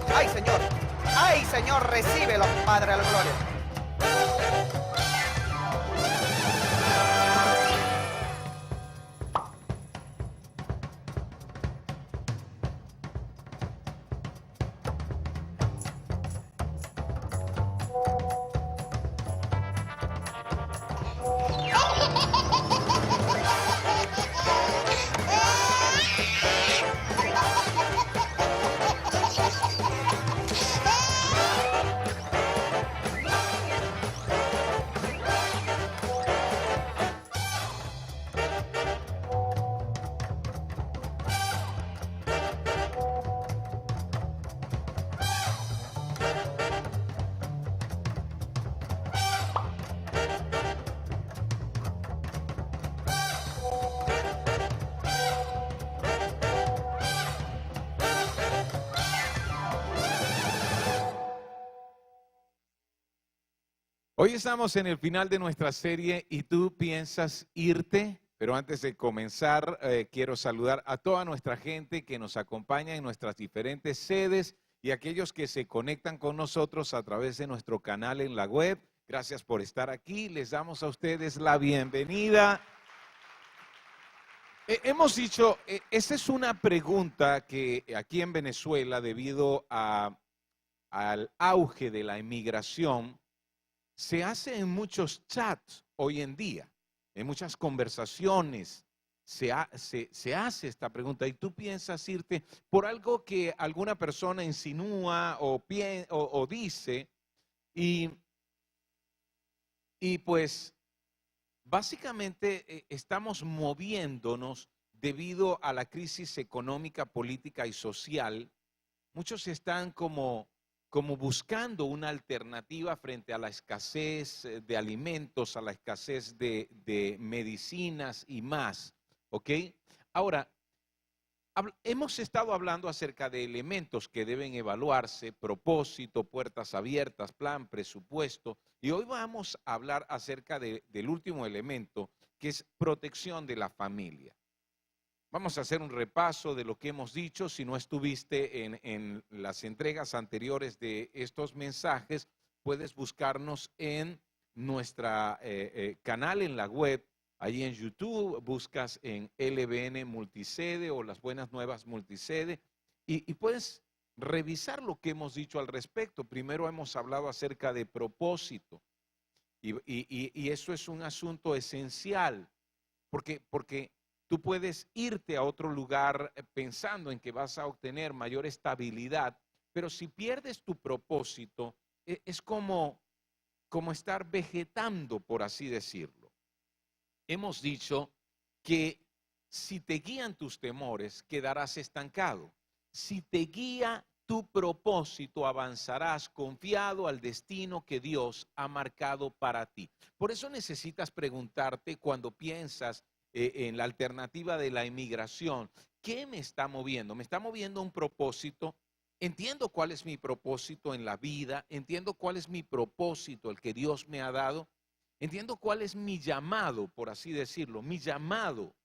Ay, Señor. Ay, Señor, recíbelo, Padre de la gloria. Hoy estamos en el final de nuestra serie ¿Y tú piensas irte? Pero antes de comenzar, quiero saludar a toda nuestra gente que nos acompaña en nuestras diferentes sedes y aquellos que se conectan con nosotros a través de nuestro canal en la web. Gracias por estar aquí. Les damos a ustedes la bienvenida. Hemos dicho, esta es una pregunta que aquí en Venezuela, debido al auge de la inmigración, se hace en muchos chats hoy en día, en muchas conversaciones se hace esta pregunta. ¿Y tú piensas irte por algo que alguna persona insinúa o dice? Y pues básicamente estamos moviéndonos debido a la crisis económica, política y social. Muchos están como buscando una alternativa frente a la escasez de alimentos, a la escasez de medicinas y más, ¿ok? Ahora, hemos estado hablando acerca de elementos que deben evaluarse: propósito, puertas abiertas, plan, presupuesto, y hoy vamos a hablar acerca del último elemento, que es protección de la familia. Vamos a hacer un repaso de lo que hemos dicho. Si no estuviste en las entregas anteriores de estos mensajes, puedes buscarnos en nuestra canal en la web. Ahí en YouTube buscas en LBN Multisede o Las Buenas Nuevas Multisede y puedes revisar lo que hemos dicho al respecto. Primero hemos hablado acerca de propósito y eso es un asunto esencial porque tú puedes irte a otro lugar pensando en que vas a obtener mayor estabilidad, pero si pierdes tu propósito, es como estar vegetando, por así decirlo. Hemos dicho que si te guían tus temores, quedarás estancado. Si te guía tu propósito, avanzarás confiado al destino que Dios ha marcado para ti. Por eso necesitas preguntarte cuando piensas en la alternativa de la inmigración, ¿qué me está moviendo? ¿Me está moviendo un propósito? Entiendo cuál es mi propósito en la vida, entiendo cuál es mi propósito, el que Dios me ha dado, entiendo cuál es mi llamado, por así decirlo, mi llamado,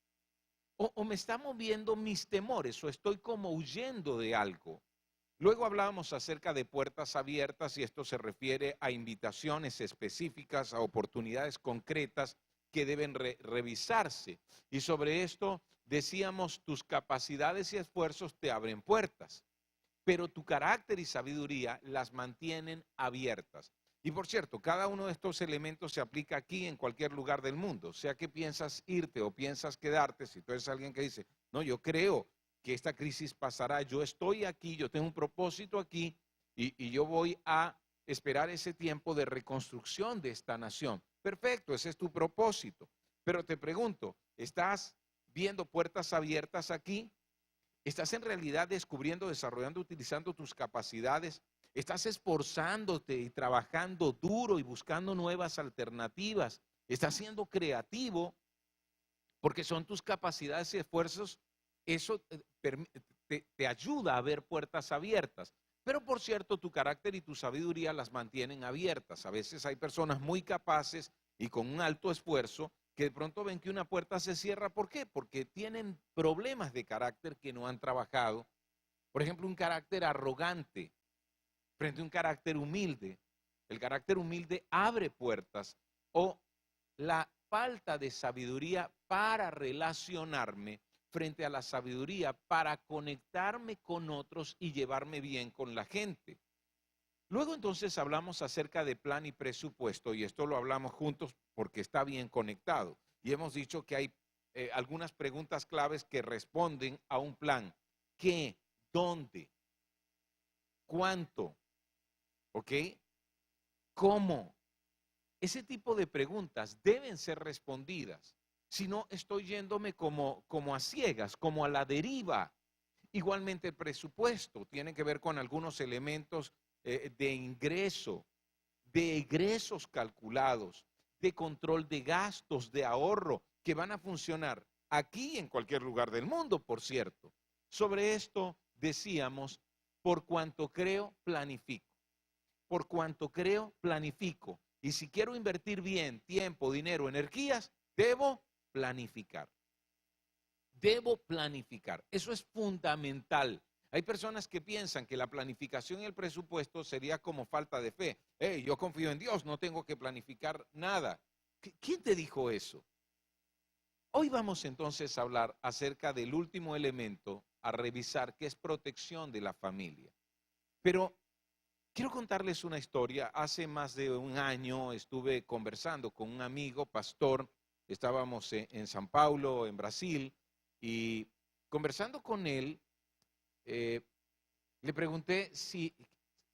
o me está moviendo mis temores, o estoy como huyendo de algo. Luego hablábamos acerca de puertas abiertas y esto se refiere a invitaciones específicas, a oportunidades concretas que deben revisarse. Y sobre esto decíamos, tus capacidades y esfuerzos te abren puertas, pero tu carácter y sabiduría las mantienen abiertas. Y por cierto, cada uno de estos elementos se aplica aquí en cualquier lugar del mundo, sea que piensas irte o piensas quedarte. Si tú eres alguien que dice, no, yo creo que esta crisis pasará, yo estoy aquí, yo tengo un propósito aquí y yo voy a esperar ese tiempo de reconstrucción de esta nación. Perfecto, ese es tu propósito. Pero te pregunto, ¿estás viendo puertas abiertas aquí? ¿Estás en realidad descubriendo, desarrollando, utilizando tus capacidades? ¿Estás esforzándote y trabajando duro y buscando nuevas alternativas? ¿Estás siendo creativo? Porque son tus capacidades y esfuerzos. Eso te ayuda a ver puertas abiertas. Pero por cierto, tu carácter y tu sabiduría las mantienen abiertas. A veces hay personas muy capaces y con un alto esfuerzo que de pronto ven que una puerta se cierra. ¿Por qué? Porque tienen problemas de carácter que no han trabajado. Por ejemplo, un carácter arrogante. frente a un carácter humilde. El carácter humilde abre puertas, o la falta de sabiduría para relacionarme frente a la sabiduría para conectarme con otros y llevarme bien con la gente. Luego entonces hablamos acerca de plan y presupuesto, y esto lo hablamos juntos porque está bien conectado. Y hemos dicho que hay algunas preguntas claves que responden a un plan. ¿Qué? ¿Dónde? ¿Cuánto? ¿Ok? ¿Cómo? Ese tipo de preguntas deben ser respondidas. Si no, estoy yéndome como a ciegas, como a la deriva. Igualmente el presupuesto tiene que ver con algunos elementos de ingreso, de egresos calculados, de control de gastos, de ahorro, que van a funcionar aquí y en cualquier lugar del mundo, por cierto. Sobre esto decíamos, por cuanto creo, planifico. Por cuanto creo, planifico. Y si quiero invertir bien tiempo, dinero, energías, debo planificar. Debo planificar. Eso es fundamental. Hay personas que piensan que la planificación y el presupuesto sería como falta de fe. Hey, yo confío en Dios, no tengo que planificar nada. ¿Quién te dijo eso? Hoy vamos entonces a hablar acerca del último elemento a revisar, que es protección de la familia. Pero quiero contarles una historia. Hace más de un año estuve conversando con un amigo, pastor. Estábamos en São Paulo, en Brasil, y conversando con él, le pregunté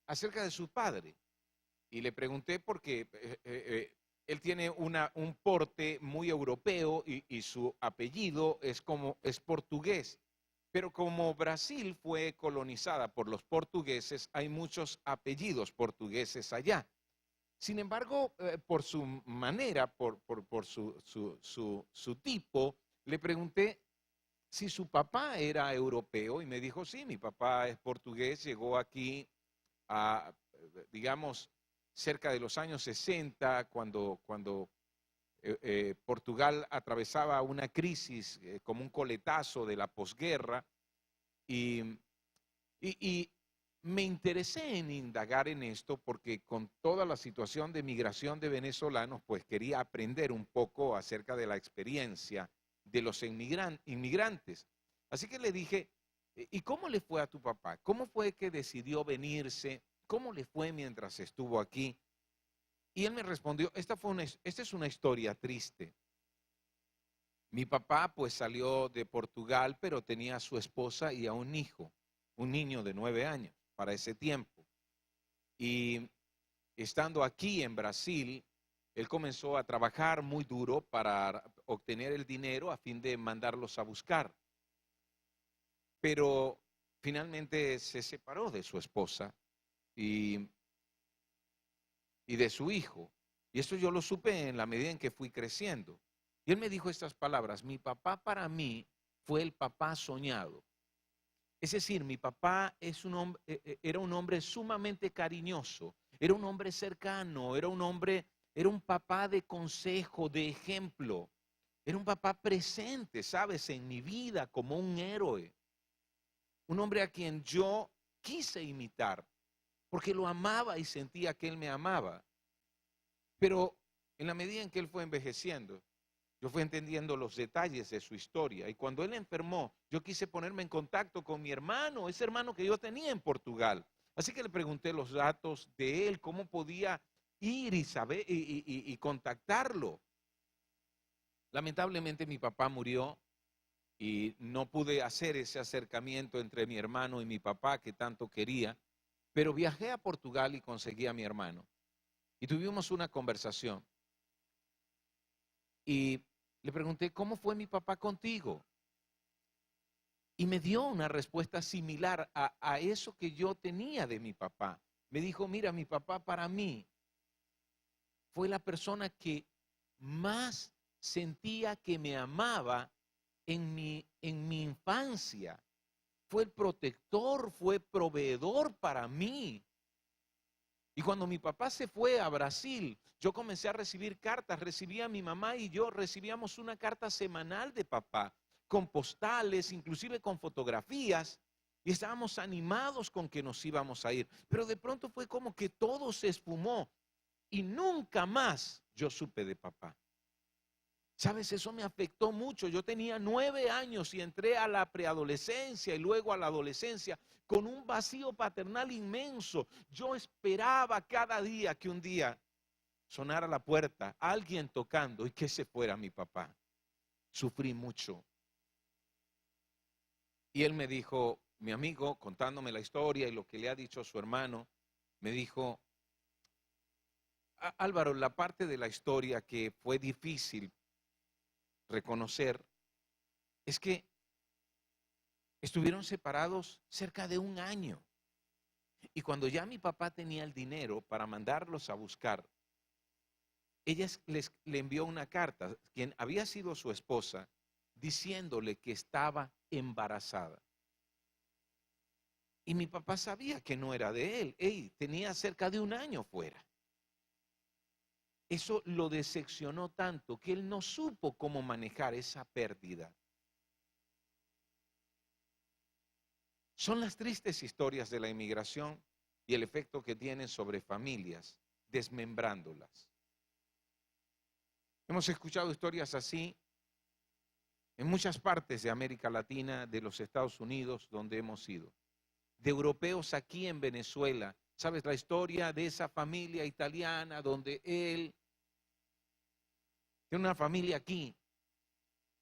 acerca de su padre. Y le pregunté porque él tiene un porte muy europeo y su apellido es portugués. Pero como Brasil fue colonizada por los portugueses, hay muchos apellidos portugueses allá. Sin embargo, por su manera, por su tipo, le pregunté si su papá era europeo y me dijo, sí, mi papá es portugués, llegó aquí digamos, cerca de los años 60, cuando Portugal atravesaba una crisis como un coletazo de la posguerra, y me interesé en indagar en esto porque con toda la situación de migración de venezolanos, pues quería aprender un poco acerca de la experiencia de los inmigrantes. Así que le dije, ¿y cómo le fue a tu papá? ¿Cómo fue que decidió venirse? ¿Cómo le fue mientras estuvo aquí? Y él me respondió, esta es una historia triste. Mi papá pues salió de Portugal, pero tenía a su esposa y a un hijo, un niño de 9 años para ese tiempo. Y estando aquí en Brasil, él comenzó a trabajar muy duro para obtener el dinero a fin de mandarlos a buscar. Pero finalmente se separó de su esposa y de su hijo. Y esto yo lo supe en la medida en que fui creciendo. Y él me dijo estas palabras: mi papá para mí fue el papá soñado. Es decir, mi papá era un hombre sumamente cariñoso, era un hombre cercano, era un papá de consejo, de ejemplo. Era un papá presente, ¿sabes?, en mi vida como un héroe. Un hombre a quien yo quise imitar, porque lo amaba y sentía que él me amaba. Pero en la medida en que él fue envejeciendo, yo fui entendiendo los detalles de su historia. Y cuando él enfermó, yo quise ponerme en contacto con mi hermano, ese hermano que yo tenía en Portugal. Así que le pregunté los datos de él, cómo podía ir y saber y contactarlo. Lamentablemente mi papá murió y no pude hacer ese acercamiento entre mi hermano y mi papá que tanto quería, pero viajé a Portugal y conseguí a mi hermano. Y tuvimos una conversación. Y le pregunté, ¿cómo fue mi papá contigo? Y me dio una respuesta similar a eso que yo tenía de mi papá. Me dijo, mira, mi papá para mí fue la persona que más sentía que me amaba en mi infancia. Fue el protector, fue proveedor para mí. Y cuando mi papá se fue a Brasil, yo comencé a recibir cartas, recibía a mi mamá y yo recibíamos una carta semanal de papá, con postales, inclusive con fotografías. y estábamos animados con que nos íbamos a ir. Pero de pronto fue como que todo se esfumó y nunca más yo supe de papá. ¿Sabes? Eso me afectó mucho. Yo tenía 9 años y entré a la preadolescencia y luego a la adolescencia con un vacío paternal inmenso. Yo esperaba cada día que un día sonara la puerta, alguien tocando y que se fuera mi papá. Sufrí mucho. Y él me dijo, mi amigo, contándome la historia y lo que le ha dicho su hermano, me dijo, Álvaro, la parte de la historia que fue difícil reconocer es que estuvieron separados cerca de 1 año. Y cuando ya mi papá tenía el dinero para mandarlos a buscar, ella le envió una carta, quien había sido su esposa, diciéndole que estaba embarazada. Y mi papá sabía que no era de él. Tenía cerca de 1 año fuera. Eso lo decepcionó tanto que él no supo cómo manejar esa pérdida. Son las tristes historias de la inmigración y el efecto que tienen sobre familias, desmembrándolas. Hemos escuchado historias así en muchas partes de América Latina, de los Estados Unidos, donde hemos ido. De europeos aquí en Venezuela. ¿Sabes la historia de esa familia italiana donde él tiene una familia aquí,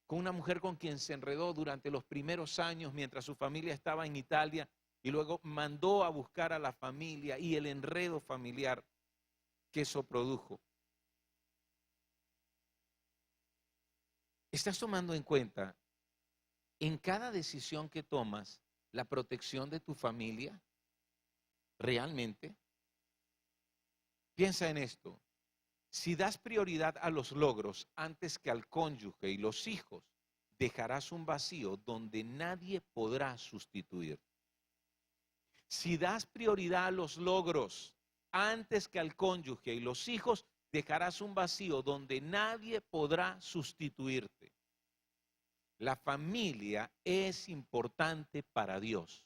con una mujer con quien se enredó durante los primeros años mientras su familia estaba en Italia y luego mandó a buscar a la familia y el enredo familiar que eso produjo? ¿Estás tomando en cuenta en cada decisión que tomas la protección de tu familia? ¿Realmente? Piensa en esto. Si das prioridad a los logros antes que al cónyuge y los hijos, dejarás un vacío donde nadie podrá sustituir. Si das prioridad a los logros antes que al cónyuge y los hijos, dejarás un vacío donde nadie podrá sustituirte. La familia es importante para Dios.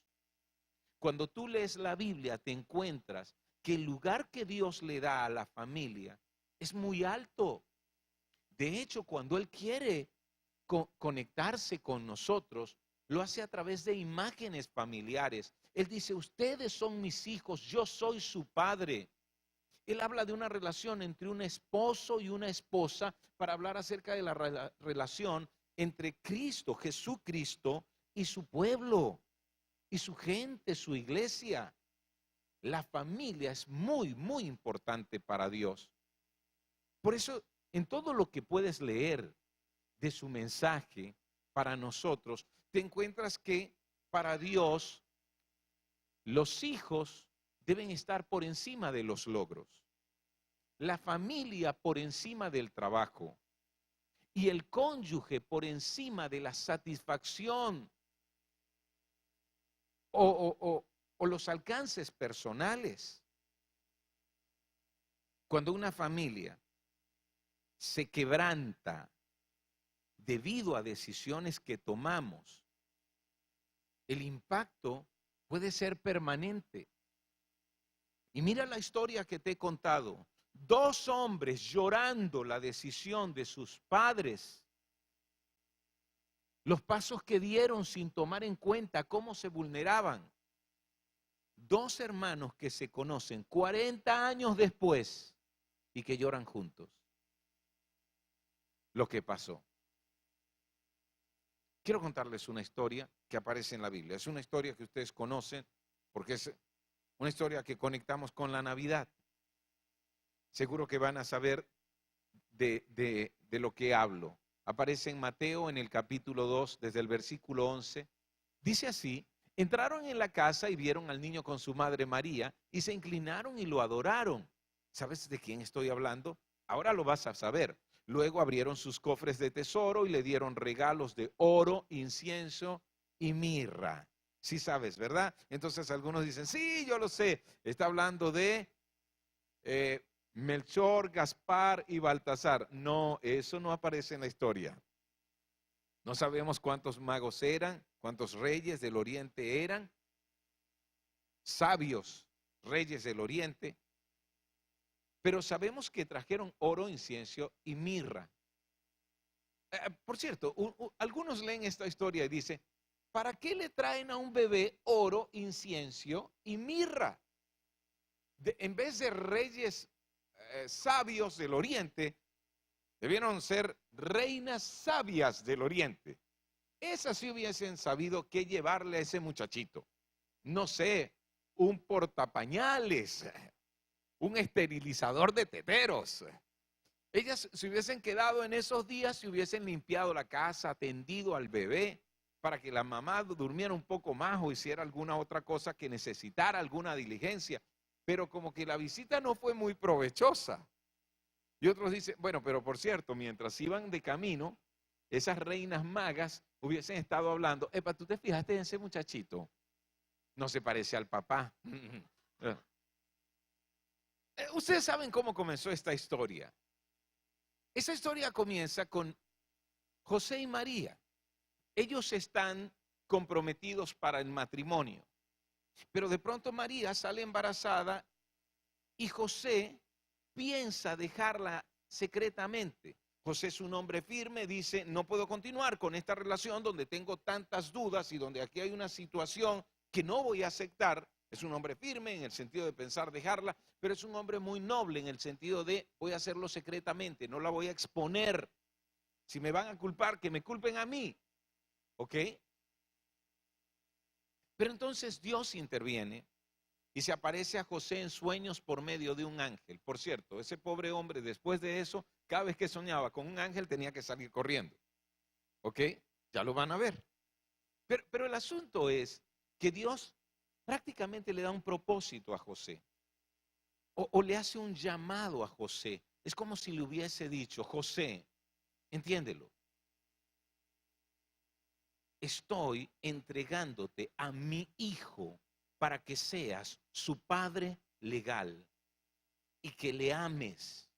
Cuando tú lees la Biblia, te encuentras que el lugar que Dios le da a la familia es muy alto. De hecho, cuando Él quiere conectarse con nosotros, lo hace a través de imágenes familiares. Él dice, ustedes son mis hijos, yo soy su padre. Él habla de una relación entre un esposo y una esposa para hablar acerca de la relación entre Cristo, Jesucristo y su pueblo y su gente, su iglesia. La familia es muy, muy importante para Dios. Por eso, en todo lo que puedes leer de su mensaje para nosotros, te encuentras que para Dios los hijos deben estar por encima de los logros, la familia por encima del trabajo y el cónyuge por encima de la satisfacción o los alcances personales. Cuando una familia se quebranta debido a decisiones que tomamos, el impacto puede ser permanente. Y mira la historia que te he contado. 2 hombres llorando la decisión de sus padres, los pasos que dieron sin tomar en cuenta cómo se vulneraban. 2 hermanos que se conocen 40 años después y que lloran juntos. Lo que pasó. Quiero contarles una historia que aparece en la Biblia. Es una historia que ustedes conocen porque es una historia que conectamos con la Navidad. Seguro que van a saber de lo que hablo. Aparece en Mateo en el capítulo 2, desde el versículo 11. Dice así, entraron en la casa y vieron al niño con su madre María y se inclinaron y lo adoraron. ¿Sabes de quién estoy hablando? Ahora lo vas a saber. Luego abrieron sus cofres de tesoro y le dieron regalos de oro, incienso y mirra. Sí sabes, ¿verdad? Entonces algunos dicen, sí, yo lo sé. Está hablando de Melchor, Gaspar y Baltasar. No, eso no aparece en la historia. No sabemos cuántos magos eran, cuántos reyes del oriente eran, sabios, reyes del oriente, pero sabemos que trajeron oro, incienso y mirra. Por cierto, algunos leen esta historia y dicen, ¿para qué le traen a un bebé oro, incienso y mirra? En vez de reyes sabios del oriente, debieron ser reinas sabias del oriente. Esas sí hubiesen sabido qué llevarle a ese muchachito. No sé, un portapañales, un esterilizador de teteros. Ellas se hubiesen quedado en esos días, se hubiesen limpiado la casa, atendido al bebé para que la mamá durmiera un poco más o hiciera alguna otra cosa que necesitara alguna diligencia. Pero como que la visita no fue muy provechosa. Y otros dicen, bueno, pero por cierto, mientras iban de camino, esas reinas magas hubiesen estado hablando, epa, ¿tú te fijaste en ese muchachito? No se parece al papá. Ustedes saben cómo comenzó esta historia. Esta historia comienza con José y María. Ellos están comprometidos para el matrimonio. Pero de pronto María sale embarazada y José piensa dejarla secretamente. José es un hombre firme, dice, no puedo continuar con esta relación donde tengo tantas dudas y donde aquí hay una situación que no voy a aceptar. Es un hombre firme en el sentido de pensar dejarla, pero es un hombre muy noble en el sentido de voy a hacerlo secretamente, no la voy a exponer. Si me van a culpar, que me culpen a mí. ¿Ok? Pero entonces Dios interviene y se aparece a José en sueños por medio de un ángel. Por cierto, ese pobre hombre después de eso, cada vez que soñaba con un ángel tenía que salir corriendo. ¿Ok? Ya lo van a ver. Pero el asunto es que Dios prácticamente le da un propósito a José. O le hace un llamado a José. Es como si le hubiese dicho, José, entiéndelo. Estoy entregándote a mi hijo para que seas su padre legal y que le ames,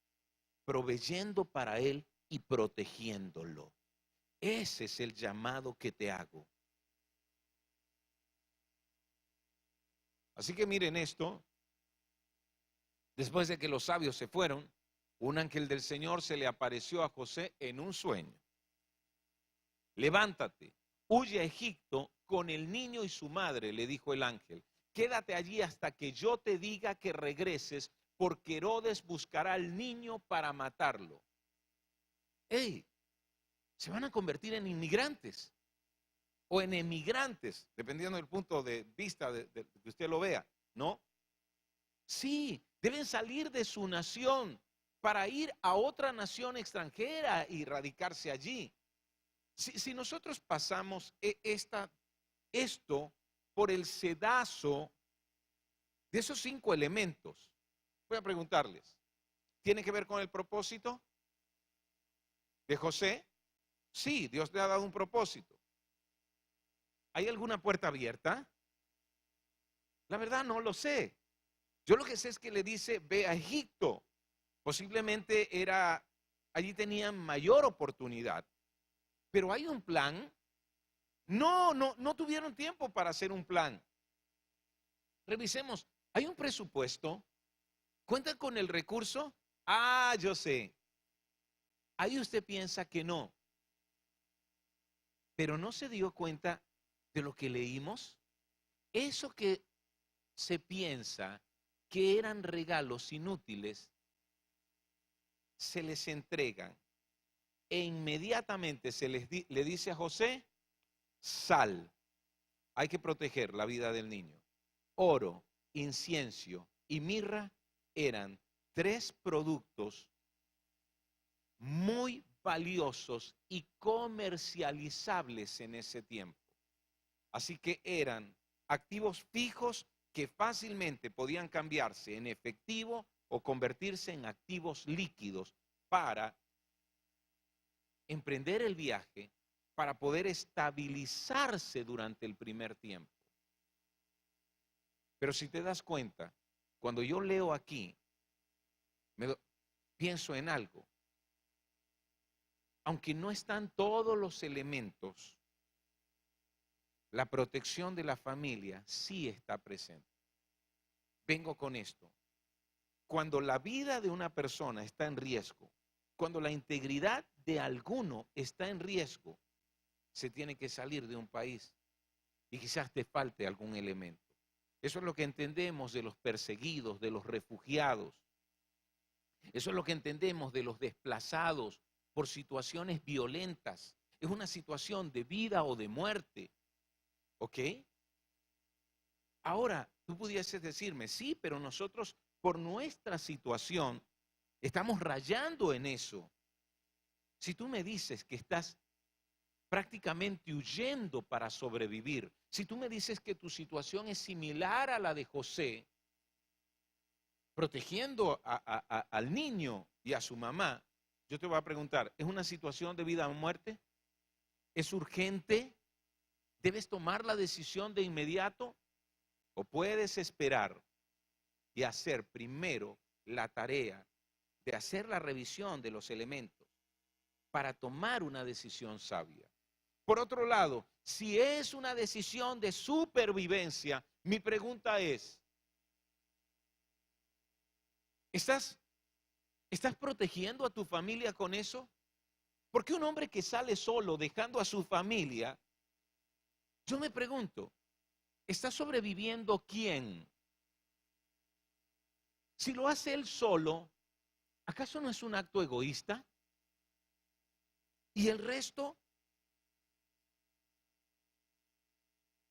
proveyendo para él y protegiéndolo. Ese es el llamado que te hago. Así que miren esto. Después de que los sabios se fueron, un ángel del Señor se le apareció a José en un sueño. Levántate, huye a Egipto con el niño y su madre, le dijo el ángel. Quédate allí hasta que yo te diga que regreses, porque Herodes buscará al niño para matarlo. ¡Ey! Se van a convertir en inmigrantes o en emigrantes, dependiendo del punto de vista de que usted lo vea, ¿no? Sí, deben salir de su nación para ir a otra nación extranjera y radicarse allí. Si nosotros pasamos esto por el sedazo de esos 5 elementos, voy a preguntarles, ¿tiene que ver con el propósito de José? Sí, Dios le ha dado un propósito. ¿Hay alguna puerta abierta? La verdad no lo sé. Yo lo que sé es que le dice, ve a Egipto. Posiblemente allí tenían mayor oportunidad. Pero hay un plan. No tuvieron tiempo para hacer un plan. Revisemos, hay un presupuesto. ¿Cuentan con el recurso? Ah, yo sé. Ahí usted piensa que no. Pero no se dio cuenta de lo que leímos. Eso que se piensa que eran regalos inútiles, se les entregan e inmediatamente le dice a José, sal, hay que proteger la vida del niño. Oro, incienso y mirra eran 3 productos muy valiosos y comercializables en ese tiempo. Así que eran activos fijos que fácilmente podían cambiarse en efectivo o convertirse en activos líquidos para emprender el viaje, para poder estabilizarse durante el primer tiempo. Pero si te das cuenta, cuando yo leo aquí, pienso en algo. Aunque no están todos los elementos, la protección de la familia sí está presente. vengo con esto. Cuando la vida de una persona está en riesgo, cuando la integridad de alguno está en riesgo, se tiene que salir de un país y quizás te falte algún elemento. Eso es lo que entendemos de los perseguidos, de los refugiados. Eso es lo que entendemos de los desplazados por situaciones violentas. Es una situación de vida o de muerte. ¿Ok? Ahora, tú pudieses decirme, sí, pero nosotros por nuestra situación estamos rayando en eso. Si tú me dices que estás prácticamente huyendo para sobrevivir, si tú me dices que tu situación es similar a la de José, protegiendo al niño y a su mamá, yo te voy a preguntar, ¿es una situación de vida o muerte? ¿Es urgente? ¿Debes tomar la decisión de inmediato? ¿O puedes esperar y hacer primero la tarea de hacer la revisión de los elementos para tomar una decisión sabia? Por otro lado, si es una decisión de supervivencia, mi pregunta es, ¿estás protegiendo a tu familia con eso? Porque un hombre que sale solo dejando a su familia, yo me pregunto, ¿está sobreviviendo quién? Si lo hace él solo, ¿acaso no es un acto egoísta? ¿Y el resto?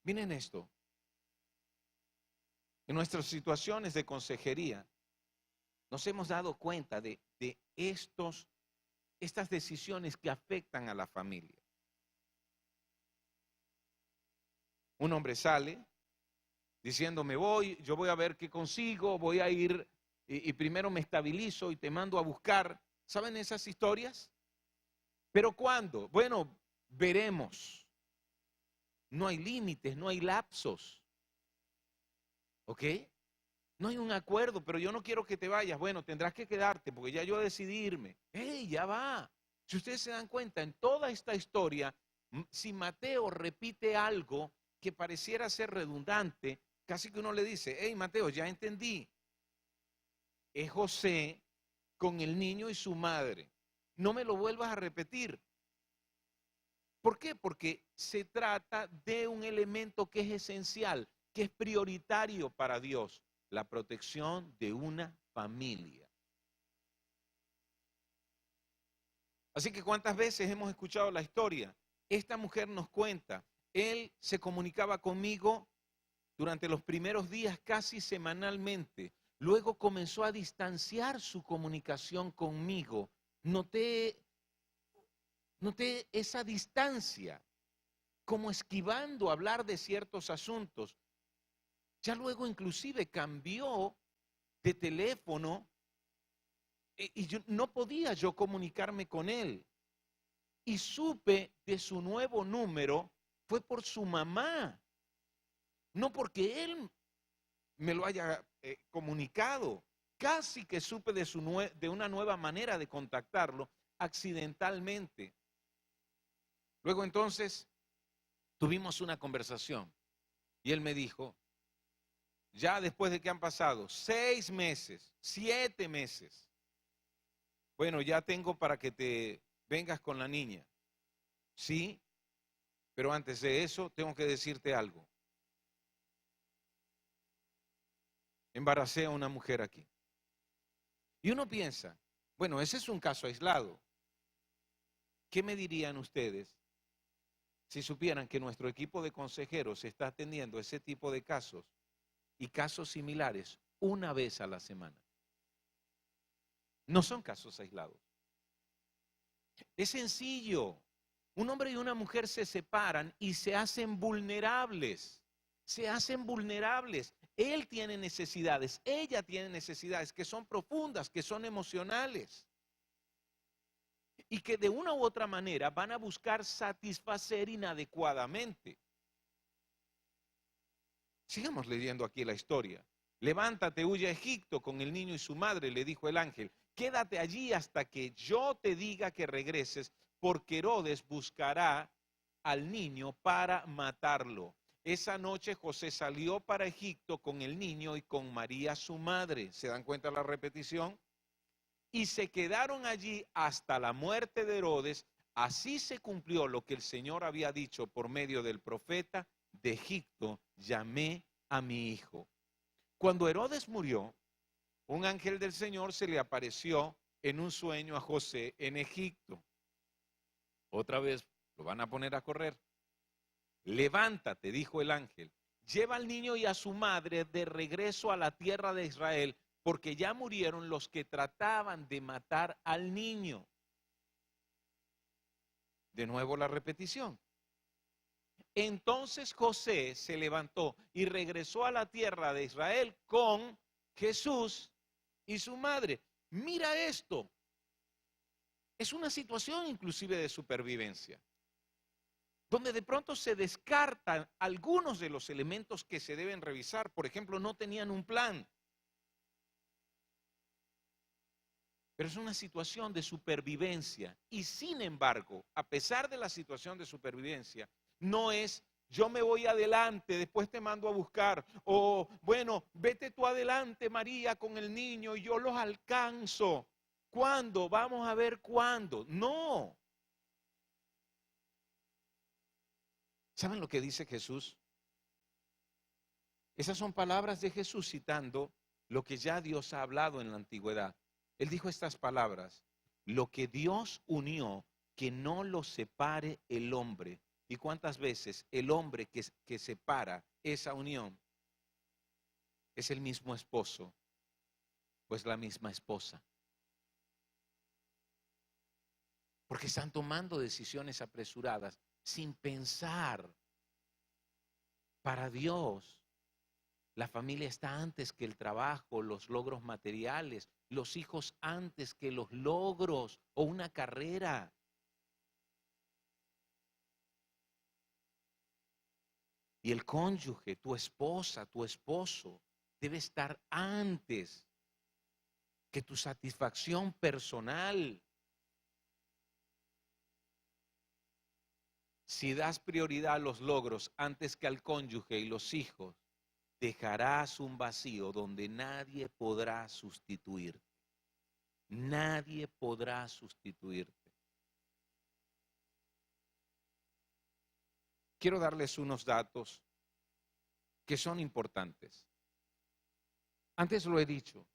Miren esto. En nuestras situaciones de consejería, nos hemos dado cuenta de estas decisiones que afectan a la familia. Un hombre sale diciendo, yo voy a ver qué consigo, voy a ir y primero me estabilizo y te mando a buscar. ¿Saben esas historias? ¿Pero cuándo? Bueno, veremos. No hay límites, no hay lapsos. ¿Ok? No hay un acuerdo, pero yo no quiero que te vayas. Bueno, tendrás que quedarte porque ya yo decidí irme. ¡Ey, ya va! Si ustedes se dan cuenta, en toda esta historia, si Mateo repite algo que pareciera ser redundante, casi que uno le dice, hey Mateo, ya entendí. Es José con el niño y su madre. No me lo vuelvas a repetir. ¿Por qué? Porque se trata de un elemento que es esencial, que es prioritario para Dios, la protección de una familia. Así que ¿cuántas veces hemos escuchado la historia? Esta mujer nos cuenta, él se comunicaba conmigo durante los primeros días casi semanalmente. Luego comenzó a distanciar su comunicación conmigo. Noté esa distancia, como esquivando hablar de ciertos asuntos. Ya luego inclusive cambió de teléfono y no podía yo comunicarme con él. Y supe de su nuevo número fue por su mamá, no porque él me lo haya comunicado. Casi que supe de una nueva manera de contactarlo accidentalmente. Luego entonces tuvimos una conversación y él me dijo, ya después de que han pasado 6 meses, 7 meses, bueno, ya tengo para que te vengas con la niña. Sí, pero antes de eso tengo que decirte algo. Embaracé a una mujer aquí. Y uno piensa, bueno, ese es un caso aislado. ¿Qué me dirían ustedes si supieran que nuestro equipo de consejeros está atendiendo ese tipo de casos y casos similares una vez a la semana? No son casos aislados. Es sencillo. Un hombre y una mujer se separan y se hacen vulnerables. Se hacen vulnerables. Él tiene necesidades, ella tiene necesidades que son profundas, que son emocionales. Y que de una u otra manera van a buscar satisfacer inadecuadamente. Sigamos leyendo aquí la historia. Levántate, huye a Egipto con el niño y su madre, le dijo el ángel. Quédate allí hasta que yo te diga que regreses, porque Herodes buscará al niño para matarlo. Esa noche José salió para Egipto con el niño y con María su madre. ¿Se dan cuenta de la repetición? Y se quedaron allí hasta la muerte de Herodes. Así se cumplió lo que el Señor había dicho por medio del profeta: de Egipto llamé a mi hijo. Cuando Herodes murió, un ángel del Señor se le apareció en un sueño a José en Egipto. Otra vez lo van a poner a correr. Levántate, dijo el ángel, lleva al niño y a su madre de regreso a la tierra de Israel, porque ya murieron los que trataban de matar al niño. De nuevo la repetición. Entonces José se levantó y regresó a la tierra de Israel con Jesús y su madre. Mira esto. Es una situación inclusive de supervivencia, donde de pronto se descartan algunos de los elementos que se deben revisar. Por ejemplo, no tenían un plan. Pero es una situación de supervivencia. Y sin embargo, a pesar de la situación de supervivencia, no es yo me voy adelante, después te mando a buscar. O bueno, vete tú adelante, María, con el niño y yo los alcanzo. ¿Cuándo? Vamos a ver cuándo. No. ¿Saben lo que dice Jesús? Esas son palabras de Jesús citando lo que ya Dios ha hablado en la antigüedad. Él dijo estas palabras: lo que Dios unió, que no lo separe el hombre. ¿Y cuántas veces el hombre que separa esa unión es el mismo esposo o es la misma esposa? Porque están tomando decisiones apresuradas sin pensar. Para Dios, la familia está antes que el trabajo, los logros materiales, los hijos antes que los logros o una carrera. Y el cónyuge, tu esposa, tu esposo, debe estar antes que tu satisfacción personal. Si das prioridad a los logros antes que al cónyuge y los hijos, dejarás un vacío donde nadie podrá sustituirte. Nadie podrá sustituirte. Quiero darles unos datos que son importantes. Antes lo he dicho,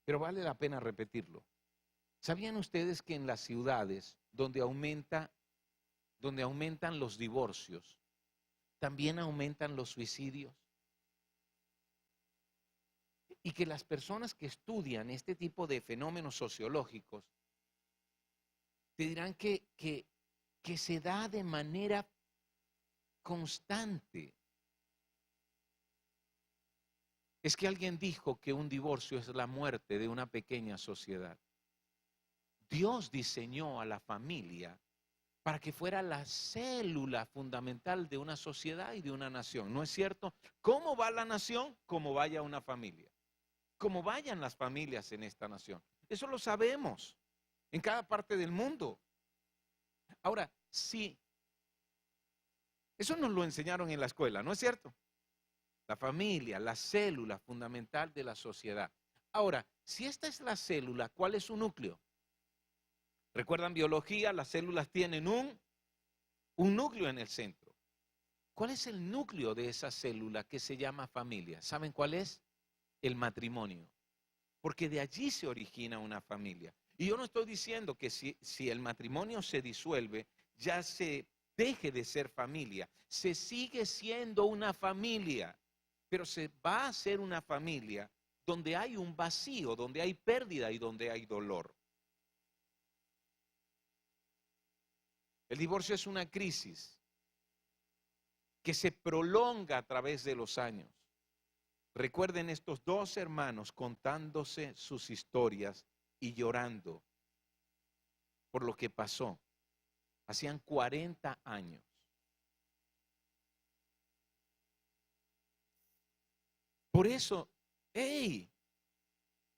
pero vale la pena repetirlo. ¿Sabían ustedes que en las ciudades donde aumentan los divorcios, también aumentan los suicidios? Y que las personas que estudian este tipo de fenómenos sociológicos te dirán que se da de manera constante. Es que alguien dijo que un divorcio es la muerte de una pequeña sociedad. Dios diseñó a la familia para que fuera la célula fundamental de una sociedad y de una nación. ¿No es cierto? ¿Cómo va la nación? Como vaya una familia. Como vayan las familias en esta nación. Eso lo sabemos en cada parte del mundo. Ahora, sí, eso nos lo enseñaron en la escuela, ¿no es cierto? La familia, la célula fundamental de la sociedad. Ahora, si esta es la célula, ¿cuál es su núcleo? ¿Recuerdan biología? Las células tienen un núcleo en el centro. ¿Cuál es el núcleo de esa célula que se llama familia? ¿Saben cuál es? El matrimonio. Porque de allí se origina una familia. Y yo no estoy diciendo que si el matrimonio se disuelve, ya se deje de ser familia. Se sigue siendo una familia, pero se va a ser una familia donde hay un vacío, donde hay pérdida y donde hay dolor. El divorcio es una crisis que se prolonga a través de los años. Recuerden estos dos hermanos contándose sus historias y llorando por lo que pasó. Hacían 40 años. Por eso, hey,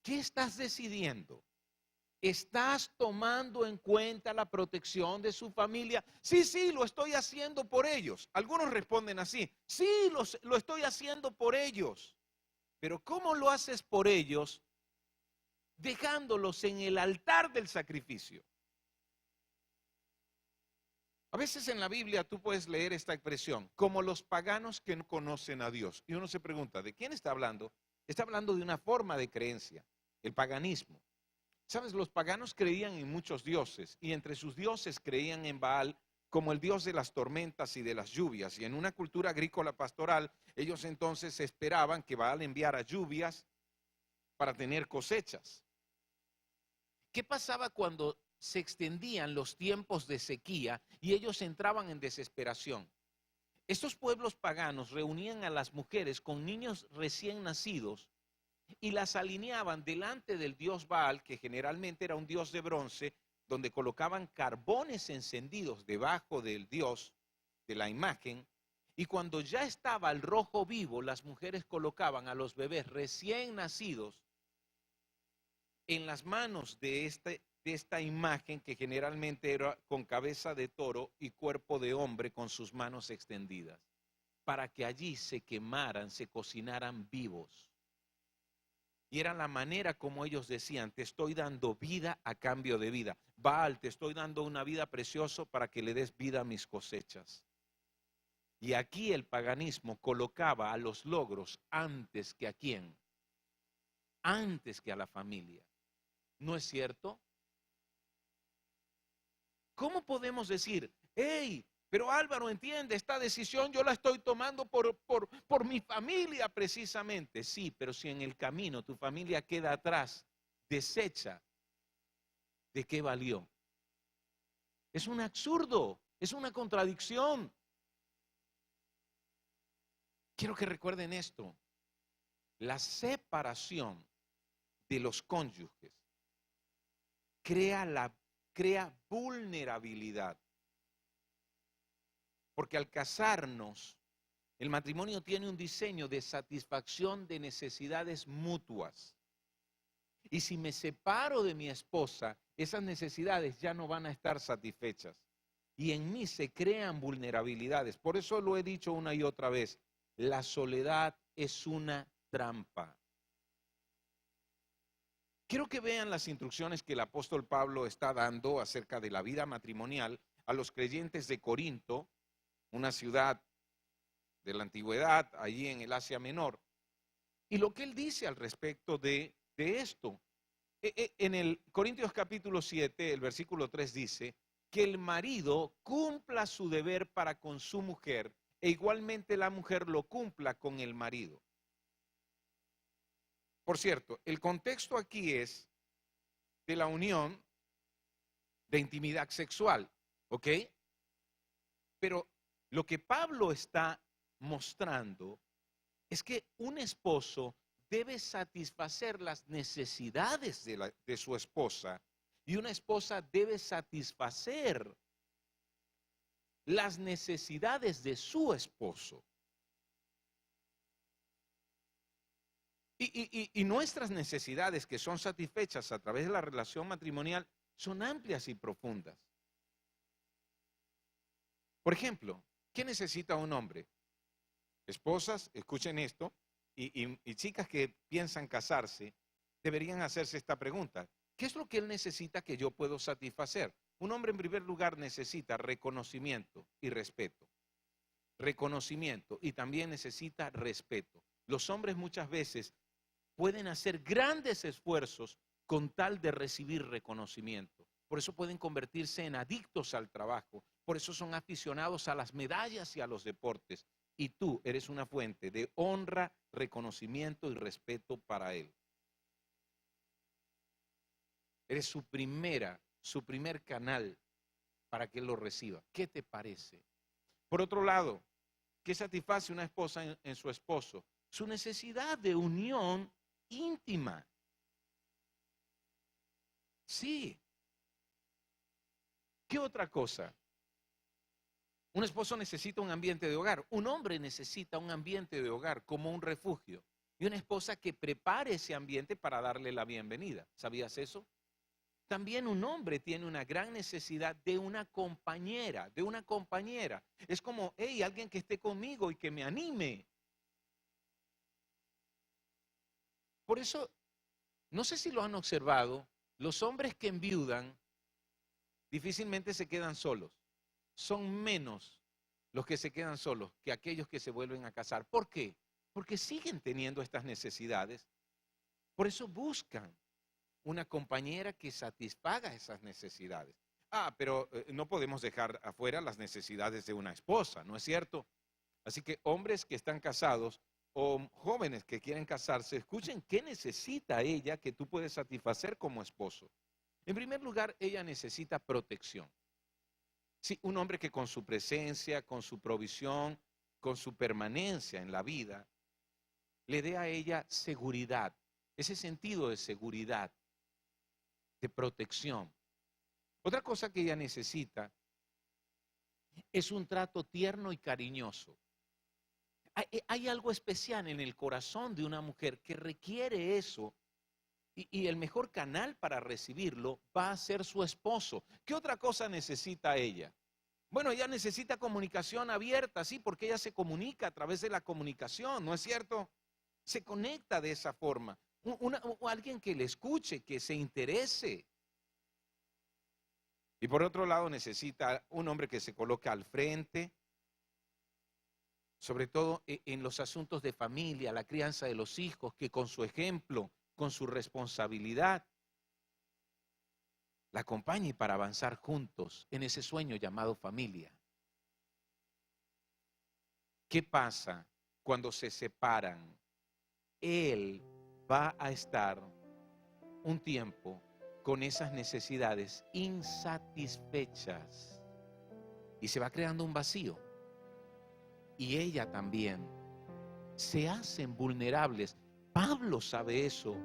¿qué estás decidiendo? ¿Estás tomando en cuenta la protección de su familia? Sí, sí, lo estoy haciendo por ellos. Algunos responden así, sí, lo estoy haciendo por ellos. Pero ¿cómo lo haces por ellos dejándolos en el altar del sacrificio? A veces en la Biblia tú puedes leer esta expresión, como los paganos que no conocen a Dios. Y uno se pregunta, ¿de quién está hablando? Está hablando de una forma de creencia, el paganismo. Sabes, los paganos creían en muchos dioses y entre sus dioses creían en Baal como el dios de las tormentas y de las lluvias. Y en una cultura agrícola pastoral, ellos entonces esperaban que Baal enviara lluvias para tener cosechas. ¿Qué pasaba cuando se extendían los tiempos de sequía y ellos entraban en desesperación? Estos pueblos paganos reunían a las mujeres con niños recién nacidos y las alineaban delante del dios Baal, que generalmente era un dios de bronce, donde colocaban carbones encendidos debajo del dios, de la imagen, y cuando ya estaba el rojo vivo, las mujeres colocaban a los bebés recién nacidos en las manos de esta imagen, que generalmente era con cabeza de toro y cuerpo de hombre con sus manos extendidas, para que allí se quemaran, se cocinaran vivos. Y era la manera como ellos decían, te estoy dando vida a cambio de vida. Baal, te estoy dando una vida preciosa para que le des vida a mis cosechas. Y aquí el paganismo colocaba a los logros antes que a quién, antes que a la familia. ¿No es cierto? ¿Cómo podemos decir, hey, pero Álvaro, entiende, esta decisión yo la estoy tomando por mi familia precisamente? Sí, pero si en el camino tu familia queda atrás, deshecha, ¿de qué valió? Es un absurdo, es una contradicción. Quiero que recuerden esto, la separación de los cónyuges crea vulnerabilidad. Porque al casarnos, el matrimonio tiene un diseño de satisfacción de necesidades mutuas. Y si me separo de mi esposa, esas necesidades ya no van a estar satisfechas. Y en mí se crean vulnerabilidades. Por eso lo he dicho una y otra vez, la soledad es una trampa. Quiero que vean las instrucciones que el apóstol Pablo está dando acerca de la vida matrimonial a los creyentes de Corinto, una ciudad de la antigüedad, allí en el Asia Menor. Y lo que él dice al respecto de esto. En el Corintios capítulo 7, el versículo 3 dice, que el marido cumpla su deber para con su mujer e igualmente la mujer lo cumpla con el marido. Por cierto, el contexto aquí es de la unión de intimidad sexual, ¿ok? Pero lo que Pablo está mostrando es que un esposo debe satisfacer las necesidades de su esposa y una esposa debe satisfacer las necesidades de su esposo. Y nuestras necesidades que son satisfechas a través de la relación matrimonial son amplias y profundas. Por ejemplo, ¿qué necesita un hombre? Esposas, escuchen esto, y chicas que piensan casarse, deberían hacerse esta pregunta. ¿Qué es lo que él necesita que yo puedo satisfacer? Un hombre en primer lugar necesita reconocimiento y respeto. Reconocimiento y también necesita respeto. Los hombres muchas veces pueden hacer grandes esfuerzos con tal de recibir reconocimiento. Por eso pueden convertirse en adictos al trabajo. Por eso son aficionados a las medallas y a los deportes. Y tú eres una fuente de honra, reconocimiento y respeto para él. Eres su primer canal para que él lo reciba. ¿Qué te parece? Por otro lado, ¿qué satisface una esposa en su esposo? Su necesidad de unión íntima. Sí. ¿Qué otra cosa? Un esposo necesita un ambiente de hogar. Un hombre necesita un ambiente de hogar como un refugio. Y una esposa que prepare ese ambiente para darle la bienvenida. ¿Sabías eso? También un hombre tiene una gran necesidad de una compañera, de una compañera. Es como, hey, alguien que esté conmigo y que me anime. Por eso, no sé si lo han observado, los hombres que enviudan difícilmente se quedan solos. Son menos los que se quedan solos que aquellos que se vuelven a casar. ¿Por qué? Porque siguen teniendo estas necesidades. Por eso buscan una compañera que satisfaga esas necesidades. Pero no podemos dejar afuera las necesidades de una esposa, ¿no es cierto? Así que hombres que están casados o jóvenes que quieren casarse, escuchen qué necesita ella que tú puedes satisfacer como esposo. En primer lugar, ella necesita protección. Sí, un hombre que con su presencia, con su provisión, con su permanencia en la vida, le dé a ella seguridad, ese sentido de seguridad, de protección. Otra cosa que ella necesita es un trato tierno y cariñoso. Hay algo especial en el corazón de una mujer que requiere eso y el mejor canal para recibirlo va a ser su esposo. ¿Qué otra cosa necesita ella? Bueno, ella necesita comunicación abierta, sí, porque ella se comunica a través de la comunicación, ¿no es cierto? Se conecta de esa forma. Alguien que le escuche, que se interese. Y por otro lado necesita un hombre que se coloque al frente, sobre todo en los asuntos de familia, la crianza de los hijos, que con su ejemplo, con su responsabilidad, la acompañe para avanzar juntos en ese sueño llamado familia. ¿Qué pasa cuando se separan? Él va a estar un tiempo con esas necesidades insatisfechas y se va creando un vacío. Y ella también. Se hacen vulnerables. Pablo sabe eso.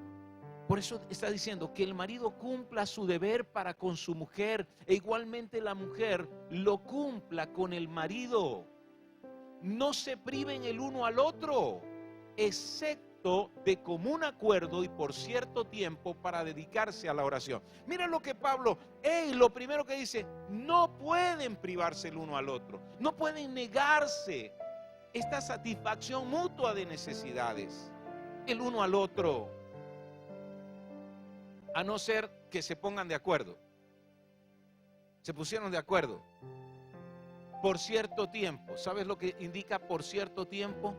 Por eso está diciendo que el marido cumpla su deber para con su mujer e igualmente la mujer lo cumpla con el marido. No se priven el uno al otro, excepto de común acuerdo y por cierto tiempo para dedicarse a la oración. Mira lo que Pablo, lo primero que dice, no pueden privarse el uno al otro, no pueden negarse esta satisfacción mutua de necesidades el uno al otro, a no ser que se pongan de acuerdo. Se pusieron de acuerdo por cierto tiempo. ¿Sabes lo que indica por cierto tiempo?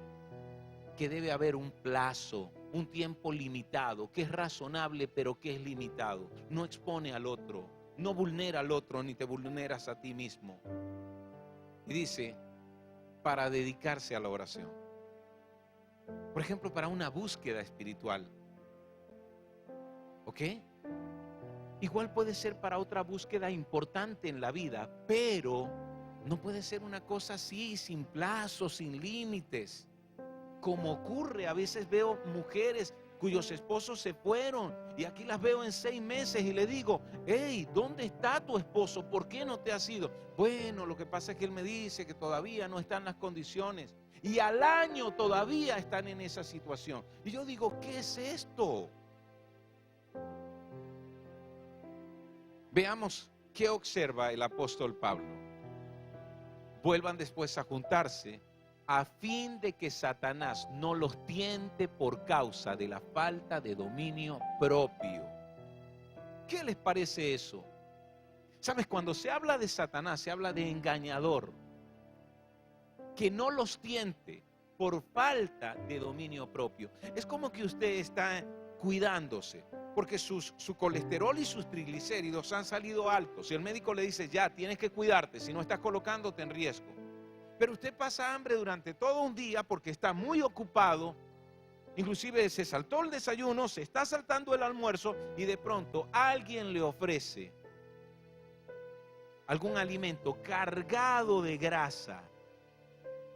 Que debe haber un plazo, un tiempo limitado, que es razonable pero que es limitado. No expone al otro, no vulnera al otro ni te vulneras a ti mismo. Y dice, para dedicarse a la oración. Por ejemplo, para una búsqueda espiritual. ¿Ok? Igual puede ser para otra búsqueda importante en la vida, pero no puede ser una cosa así, sin plazos, sin límites. Como ocurre, a veces veo mujeres cuyos esposos se fueron y aquí las veo en 6 meses y le digo, hey, ¿dónde está tu esposo? ¿Por qué no te has ido? Bueno, lo que pasa es que él me dice que todavía no están las condiciones y al año todavía están en esa situación. Y yo digo, ¿qué es esto? Veamos qué observa el apóstol Pablo. Vuelvan después a juntarse a fin de que Satanás no los tiente por causa de la falta de dominio propio. ¿Qué les parece eso? ¿Sabes? Cuando se habla de Satanás, se habla de engañador. Que no los tiente por falta de dominio propio. Es como que usted está cuidándose, porque su colesterol y sus triglicéridos han salido altos. Y el médico le dice, ya, tienes que cuidarte, si no estás colocándote en riesgo. Pero usted pasa hambre durante todo un día porque está muy ocupado. Inclusive se saltó el desayuno, se está saltando el almuerzo y de pronto alguien le ofrece algún alimento cargado de grasa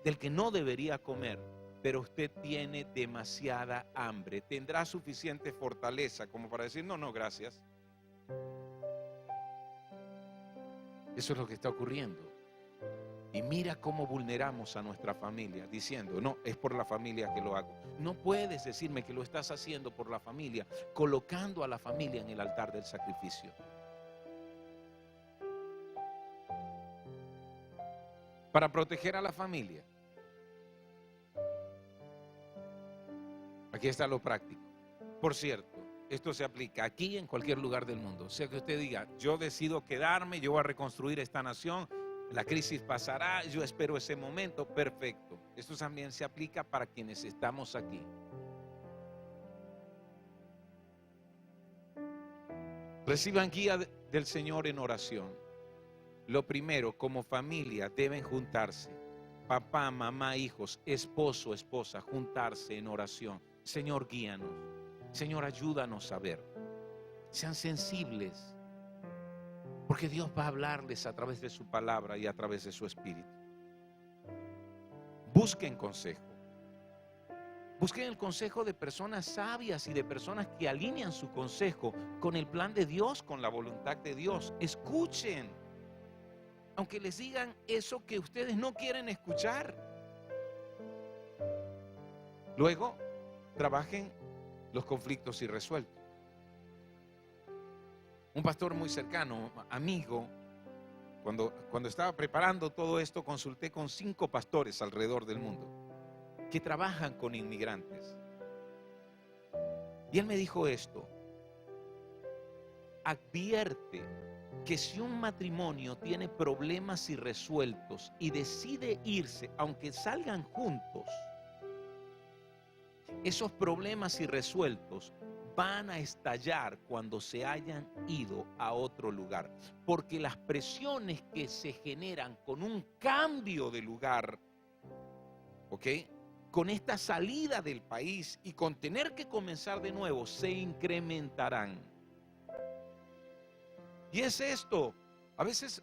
del que no debería comer, pero usted tiene demasiada hambre. ¿Tendrá suficiente fortaleza como para decir, no, gracias? Eso es lo que está ocurriendo. Y mira cómo vulneramos a nuestra familia diciendo, no, es por la familia que lo hago. No puedes decirme que lo estás haciendo por la familia, colocando a la familia en el altar del sacrificio. para proteger a la familia. Aquí está lo práctico. Por cierto, esto se aplica aquí y en cualquier lugar del mundo. O sea que usted diga, yo decido quedarme, yo voy a reconstruir esta nación, la crisis pasará, yo espero ese momento, perfecto. Esto también se aplica para quienes estamos aquí. Reciban guía del Señor en oración. Lo primero, como familia, deben juntarse. Papá, mamá, hijos, esposo, esposa, juntarse en oración. Señor, guíanos. Señor, ayúdanos a ver. Sean sensibles. Porque Dios va a hablarles a través de su palabra y a través de su espíritu. Busquen consejo. Busquen el consejo de personas sabias y de personas que alinean su consejo con el plan de Dios, con la voluntad de Dios. Escuchen. Aunque les digan eso que ustedes no quieren escuchar. Luego, trabajen los conflictos irresueltos. Un pastor muy cercano, amigo, cuando estaba preparando todo esto, consulté con 5 pastores alrededor del mundo que trabajan con inmigrantes. Y él me dijo esto: advierte que si un matrimonio tiene problemas irresueltos y decide irse, aunque salgan juntos, esos problemas irresueltos van a estallar cuando se hayan ido a otro lugar, porque las presiones que se generan con un cambio de lugar, ¿ok?, con esta salida del país y con tener que comenzar de nuevo, se incrementarán. Y es esto, a veces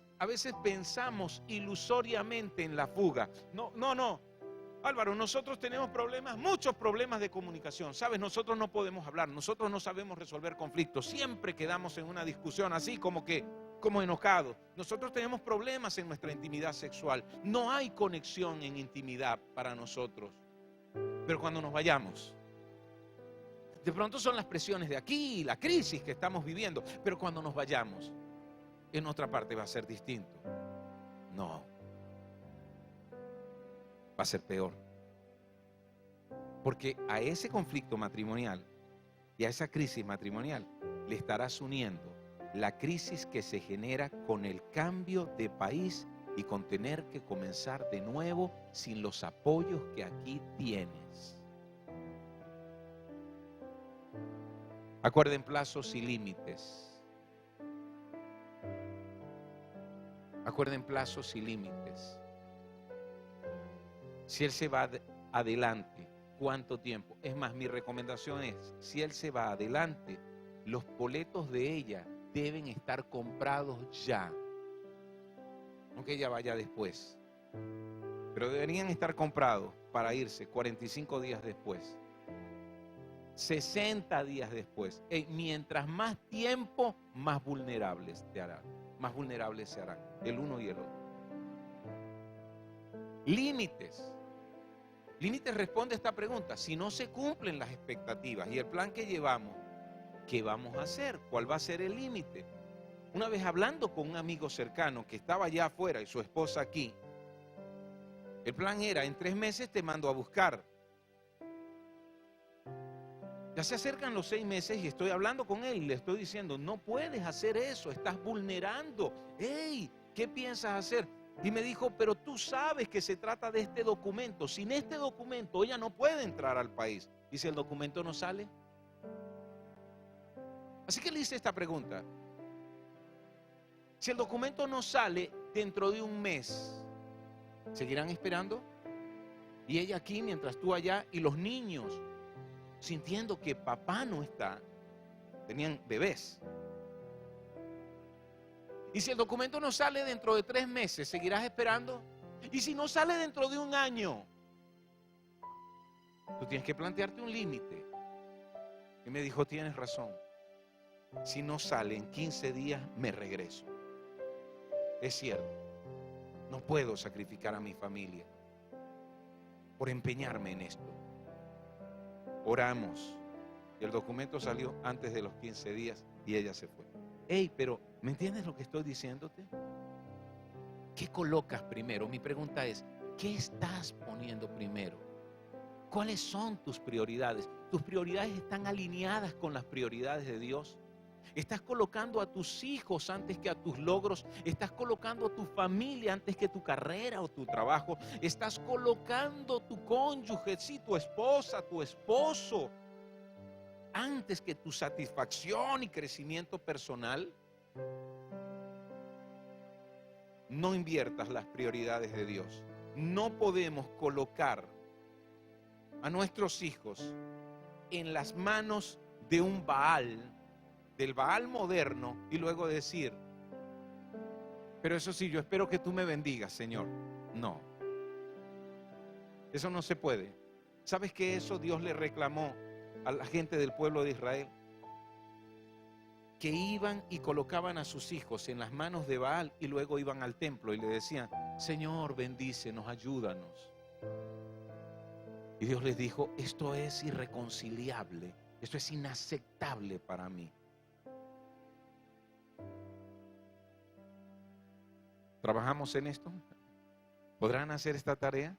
pensamos ilusoriamente en la fuga. No, Álvaro, nosotros tenemos problemas, muchos problemas de comunicación. ¿Sabes? Nosotros no podemos hablar, nosotros no sabemos resolver conflictos. Siempre quedamos en una discusión así como enojados. Nosotros tenemos problemas en nuestra intimidad sexual. No hay conexión en intimidad para nosotros. Pero cuando nos vayamos, de pronto son las presiones de aquí, la crisis que estamos viviendo. Pero cuando nos vayamos, en otra parte va a ser distinto. No. Va a ser peor. Porque a ese conflicto matrimonial y a esa crisis matrimonial le estarás uniendo la crisis que se genera con el cambio de país y con tener que comenzar de nuevo sin los apoyos que aquí tienes. Acuerden plazos y límites. Acuerden plazos y límites. Si él se va adelante, ¿cuánto tiempo? Es más, mi recomendación es, si él se va adelante, los boletos de ella deben estar comprados ya. No que ella vaya después. Pero deberían estar comprados para irse 45 días después. 60 días después. Mientras más tiempo, más vulnerables te harán. Más vulnerables se harán, el uno y el otro. Límites. Límites responde a esta pregunta. Si no se cumplen las expectativas y el plan que llevamos, ¿qué vamos a hacer? ¿Cuál va a ser el límite? Una vez hablando con un amigo cercano que estaba allá afuera y su esposa aquí, el plan era, en 3 meses te mando a buscar. Ya se acercan los 6 meses y estoy hablando con él y le estoy diciendo, no puedes hacer eso, estás vulnerando. ¡Ey! ¿Qué piensas hacer? Y me dijo, pero tú sabes que se trata de este documento. Sin este documento ella no puede entrar al país. ¿Y si el documento no sale? Así que le hice esta pregunta. Si el documento no sale dentro de un mes, ¿seguirán esperando? Y ella aquí mientras tú allá y los niños sintiendo que papá no está, tenían bebés. Y si el documento no sale dentro de 3 meses, ¿seguirás esperando? Y si no sale dentro de 1 año, tú tienes que plantearte un límite. Y me dijo, tienes razón. Si no sale en 15 días, me regreso. Es cierto, no puedo sacrificar a mi familia por empeñarme en esto. Oramos y el documento salió antes de los 15 días y ella se fue. Hey, pero ¿me entiendes lo que estoy diciéndote? ¿Qué colocas primero? Mi pregunta es, ¿qué estás poniendo primero? ¿Cuáles son tus prioridades? ¿Tus prioridades están alineadas con las prioridades de Dios? ¿Estás colocando a tus hijos antes que a tus logros? ¿Estás colocando a tu familia antes que tu carrera o tu trabajo? ¿Estás colocando tu cónyuge, sí, tu esposa, tu esposo, antes que tu satisfacción y crecimiento personal? No inviertas las prioridades de Dios. No podemos colocar a nuestros hijos en las manos de un Baal, del Baal moderno, y luego decir, pero eso sí, yo espero que tú me bendigas, Señor. No, eso no se puede. ¿Sabes que eso Dios le reclamó a la gente del pueblo de Israel? Que iban y colocaban a sus hijos en las manos de Baal y luego iban al templo y le decían, Señor, bendícenos, ayúdanos. Y Dios les dijo, esto es irreconciliable, esto es inaceptable para mí. ¿Trabajamos en esto? ¿Podrán hacer esta tarea?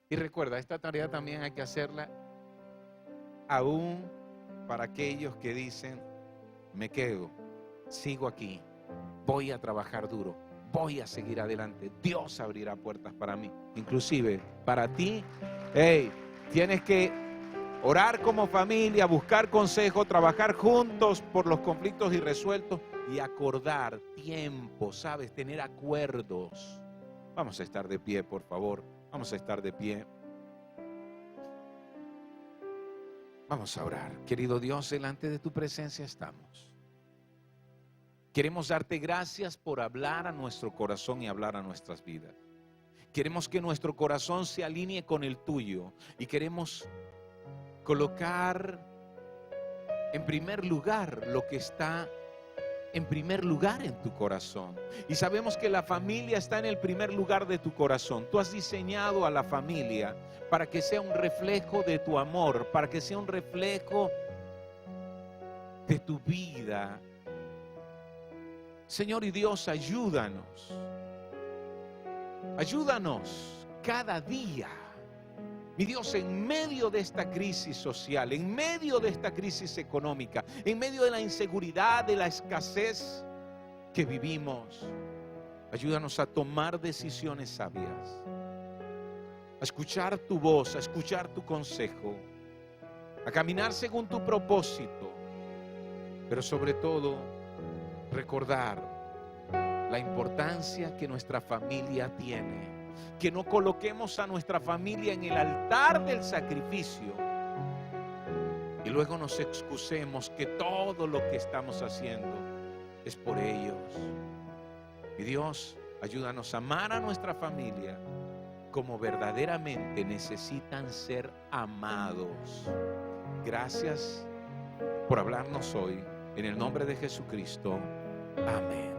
Y recuerda, esta tarea también hay que hacerla aún para aquellos que dicen, me quedo, sigo aquí, voy a trabajar duro, voy a seguir adelante, Dios abrirá puertas para mí. Inclusive para ti, tienes que orar como familia, buscar consejo, trabajar juntos por los conflictos irresueltos y acordar tiempo, ¿sabes? Tener acuerdos. Vamos a estar de pie, por favor. Vamos a estar de pie. Vamos a orar. Querido Dios, delante de tu presencia estamos. Queremos darte gracias por hablar a nuestro corazón y hablar a nuestras vidas. Queremos que nuestro corazón se alinee con el tuyo y queremos colocar en primer lugar lo que está en primer lugar en tu corazón. Y sabemos que la familia está en el primer lugar de tu corazón. Tú has diseñado a la familia para que sea un reflejo de tu amor, para que sea un reflejo de tu vida. Señor y Dios, ayúdanos. Ayúdanos cada día. Mi Dios, en medio de esta crisis social, en medio de esta crisis económica, en medio de la inseguridad, de la escasez que vivimos, ayúdanos a tomar decisiones sabias, a escuchar tu voz, a escuchar tu consejo, a caminar según tu propósito, pero sobre todo recordar la importancia que nuestra familia tiene. Que no coloquemos a nuestra familia en el altar del sacrificio y luego nos excusemos que todo lo que estamos haciendo es por ellos. Y Dios, ayúdanos a amar a nuestra familia como verdaderamente necesitan ser amados. Gracias por hablarnos hoy. En el nombre de Jesucristo. Amén.